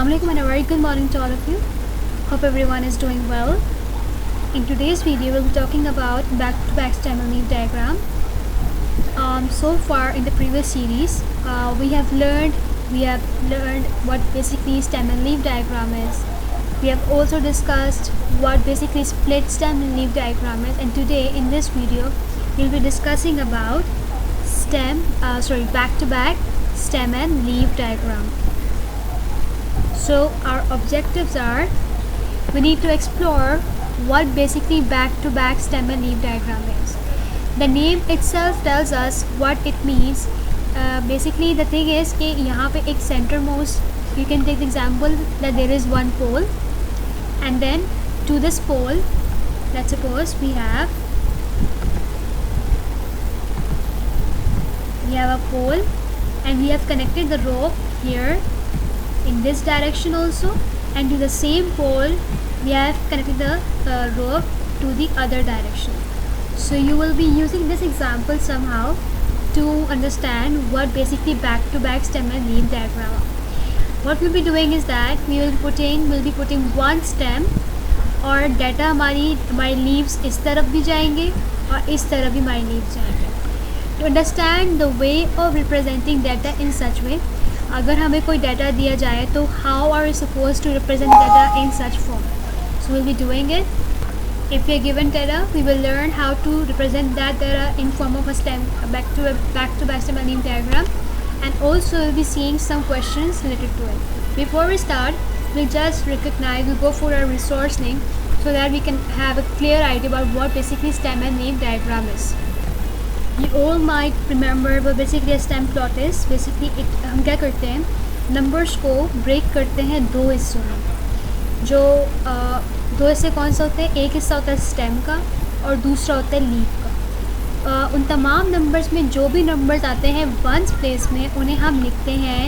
Assalamualaikum and a very good morning to all of you. Hope everyone is doing well. In today's video, we'll be talking about back-to-back stem and leaf diagram. So far in the previous series, we have learned what basically stem and leaf diagram is. We have also discussed what basically split stem and leaf diagram is, and today in this video, we'll be discussing about back-to-back stem and leaf diagram. So our objectives are, we need to explore what basically back-to-back stem and leaf diagram is. The name itself tells us what it means. Basically the thing is कि यहाँ पे एक centermost, you can take the example that there is one pole, and then to this pole, let's suppose we have a pole, and we have connected the rope here in this direction also, and to the same pole we have connected the rope to the other direction. So you will be using this example somehow to understand what basically back-to-back stem and leaf diagram are. What we'll be doing is that we'll be putting one stem और data हमारी leaves इस तरफ भी जाएंगे और इस तरफ भी हमारी leaves जाएंगे. To understand the way of representing data in such way, अगर हमें कोई डाटा दिया जाए तो how are we supposed to represent data in such form? So we'll be doing it. If we are given data, we will learn how to represent that data in form of a stem, back-to-back stem and leaf diagram, and also we'll be seeing some questions related to it. Before we start, we'll go for a resource link so that we can have a clear idea about what basically stem and leaf diagram is. You all might remember what basically a stem plot is. Basically हम क्या करते हैं, numbers को break करते हैं दो हिस्सों में. जो दो हिस्से कौन सा होते हैं, एक हिस्सा होता है स्टेम का और दूसरा होता है लीफ का. उन तमाम नंबर्स में जो भी नंबर्स आते हैं वंस प्लेस में, उन्हें हम लिखते हैं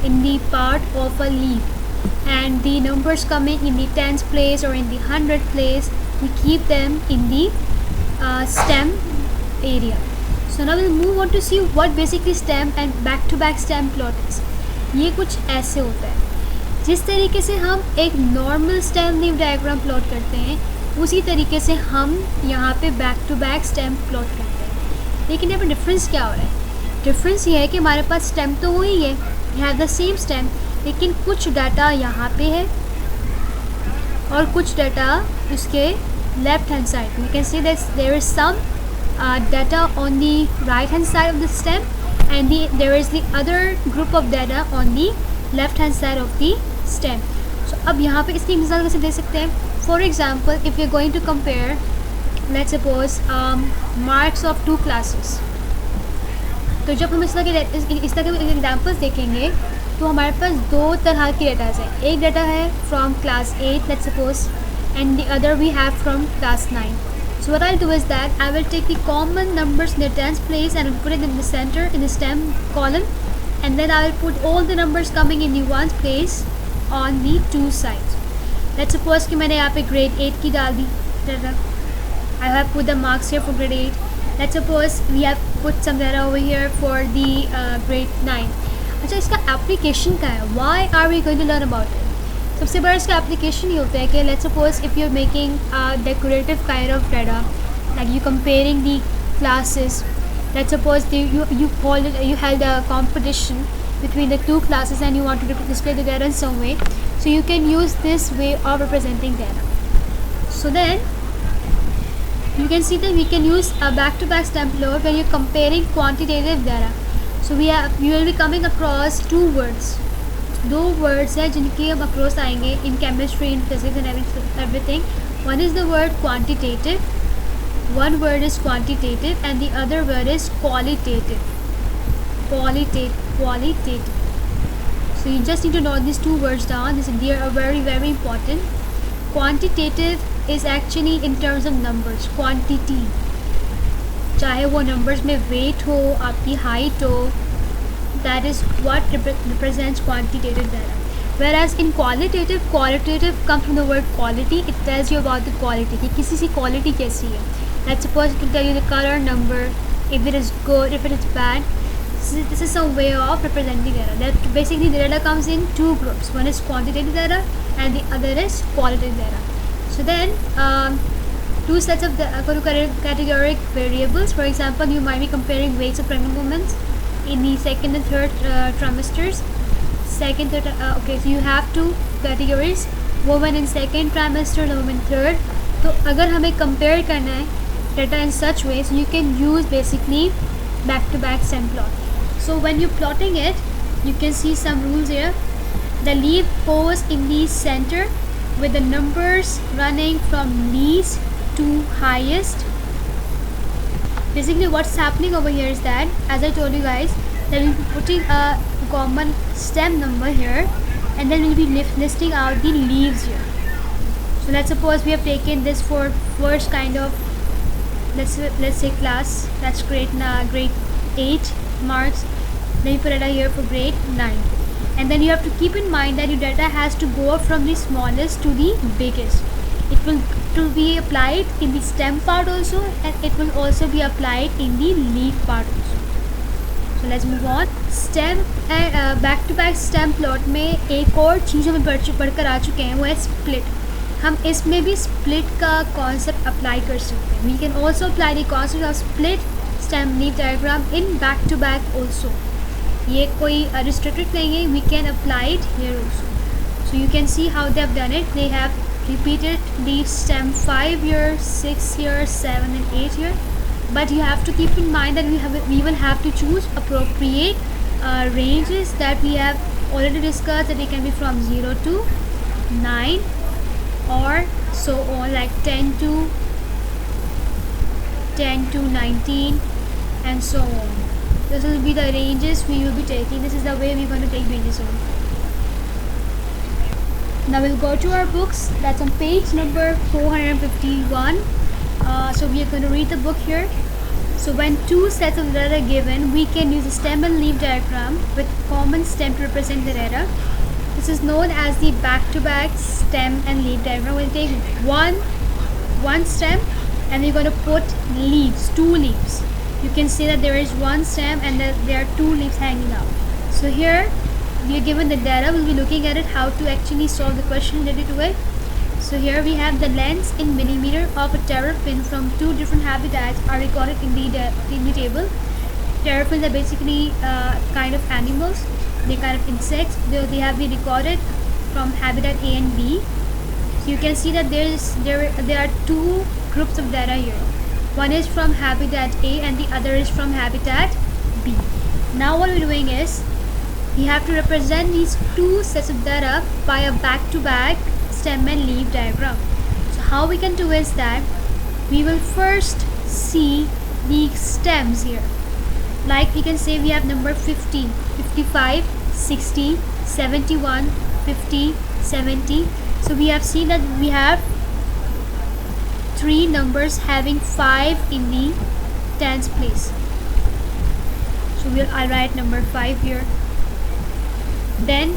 in the part of a leaf, and the numbers coming in the tens place और in the 100th place, we keep them in the stem area. So now we'll move on to see what basically stem and back-to-back stem plot is. ये कुछ ऐसे होता है. जिस तरीके से हम एक normal stem leaf diagram plot करते हैं, उसी तरीके से हम यहाँ पे बैक-टू-बैक स्टेम प्लॉट करते हैं. लेकिन यहाँ पे डिफरेंस क्या हो रहा है? डिफरेंस ये है कि हमारे पास स्टेम तो वही है, we have the same stem, लेकिन कुछ डाटा यहाँ पे है और कुछ डाटा उसके left hand side. We can see that there is some data on the right hand side of the stem, and there is the other group of data on the left hand side of the stem. So अब यहाँ पे इसकी मिसाल कैसे दे सकते हैं? For example, if we are going to compare, let's suppose marks of two classes. तो जब हम इस तरह के एग्जाम्पल्स देखेंगे तो हमारे पास दो तरह की डेटाज हैं. एक डाटा है from class 8 let's suppose, and the other we have from class 9. So what I'll do is that I will take the common numbers in the tens place and I'll put it in the center in the stem column, and then I will put all the numbers coming in the ones place on the two sides. Let's suppose कि मैंने यहाँ पे grade 8 की डाल दी. I have put the marks here for grade 8. Let's suppose we have put some data over here for the grade 9. अच्छा, इसका application क्या है? Why are we going to learn about it? सबसे बड़ा इसका एप्लीकेशन ये होता है कि let's suppose if you are making decorative kind of data, like you comparing the classes. Let's suppose you held a competition between the two classes and you want to display the data in some way, so you can use this way of representing data. So then you can see that we can use a back-to-back stem plot when you're comparing quantitative data. So you will be coming across two words. दो words हैं जिनके हम across आएंगे in chemistry, in physics and everything. One is the word quantitative, one word is quantitative and the other word is qualitative. So you just need to note these two words down. They are very very important. Quantitative is actually in terms of numbers, quantity, चाहे वो numbers में weight हो, आपकी height हो, that is what represents quantitative data. Whereas in qualitative comes from the word quality. It tells you about the quality, कि किसी सी quality कैसी है. Let's suppose it can tell you the color, number, if it is good, if it is bad. This is some way of representing data. That basically the data comes in two groups. One is quantitative data and the other is qualitative data. So then two sets of the categoric variables. For example, you might be comparing weights of pregnant women in the second and third trimesters. Okay, so you have two categories, women in second trimester and women third. तो अगर हमें compare करना है data in such way, so you can use basically back-to-back stem plot. So when you're plotting it, you can see some rules here. The leaf goes in the center with the numbers running from least to highest. Basically what's happening over here is that, as I told you guys, that we'll be putting a common stem number here, and then we'll be listing out the leaves here. So let's suppose we have taken this for first kind of, let's say class, that's grade 8 marks. Then you put data here for grade 9, and then you have to keep in mind that your data has to go from the smallest to the biggest. It will be applied in the stem part also, and it will also be applied in the leaf part also. So let's move on. Stem back to back stem plot में एक और चीज़ हमें पढ़कर आ चुके हैं, वो है split. हम इसमें भी स्प्लिट का कॉन्सेप्ट अप्लाई कर सकते हैं. We can also apply the concept of split stem leaf diagram in back to back also. ये कोई रिस्ट्रिक्टेड नहीं है, we can apply it here also. So you can see how they have done it. They have repeated the stem 5 year, 6 year, 7 and 8 year. But you have to keep in mind that we will have to choose appropriate ranges that we have already discussed, that they can be from 0 to 9 or so on, like 10 to 19 and so on. This will be the ranges we will be taking. This is the way we're going to take ranges on. Now we'll go to our books. That's on page number 451. So we are going to read the book here. So when two sets of data are given, we can use a stem and leaf diagram with common stem to represent the data. This is known as the back-to-back stem and leaf diagram. We'll take one stem and we're going to put leaves, 2 leaves. You can see that there is one stem and that there are 2 leaves hanging out. So here we are given the data. We'll be looking at it, how to actually solve the question related to it. So here we have the lengths in millimeter of a terrapin from 2 different habitats are recorded in the table. Terrapins are basically kind of animals. They're kind of insects. They have been recorded from habitat A and B. So you can see that there are 2 groups of data here. One is from habitat A and the other is from habitat B. Now what we're doing is, we have to represent these 2 sets of data by a back-to-back stem and leaf diagram. So how we can do is that we will first see the stems here. Like we can say we have number 50, 55, 60, 71, 50, 70. So we have seen that we have 3 numbers having 5 in the tens place. So I'll write number 5 here. Then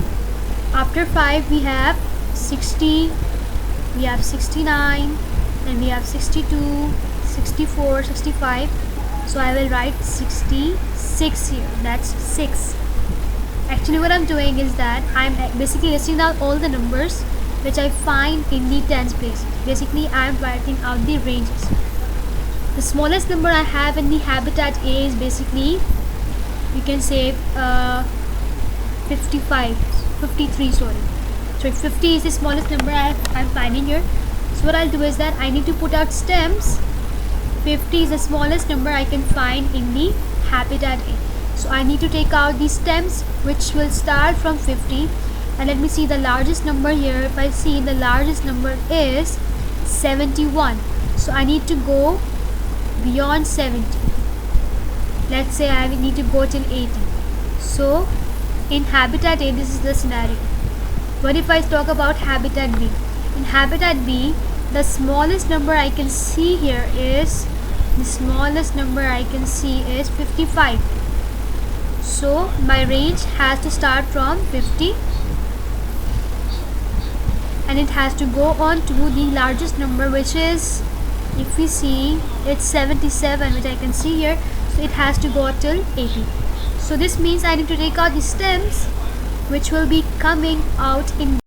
after 5 we have 60, we have 69, then we have 62, 64, 65. So I will write 66 here. That's 6. Actually what I'm doing is that I'm basically listing down all the numbers which I find in the tens places. Basically I'm writing out the ranges. The smallest number I have in the habitat A is basically, you can say 53, sorry. So 50 is the smallest number I'm finding here. So what I'll do is that I need to put out stems. 50 is the smallest number I can find in the habitat A. So I need to take out the stems which will start from 50. And let me see the largest number here. If I see, the largest number is 71. So I need to go beyond 70. Let's say I need to go till 80. So in habitat A, this is the scenario. What if I talk about habitat B? In habitat B, the smallest number I can see here is, 55. So my range has to start from 50 and it has to go on to the largest number, which is, if we see, it's 77, which I can see here. So it has to go till 80. So this means I need to take out the stems which will be coming out in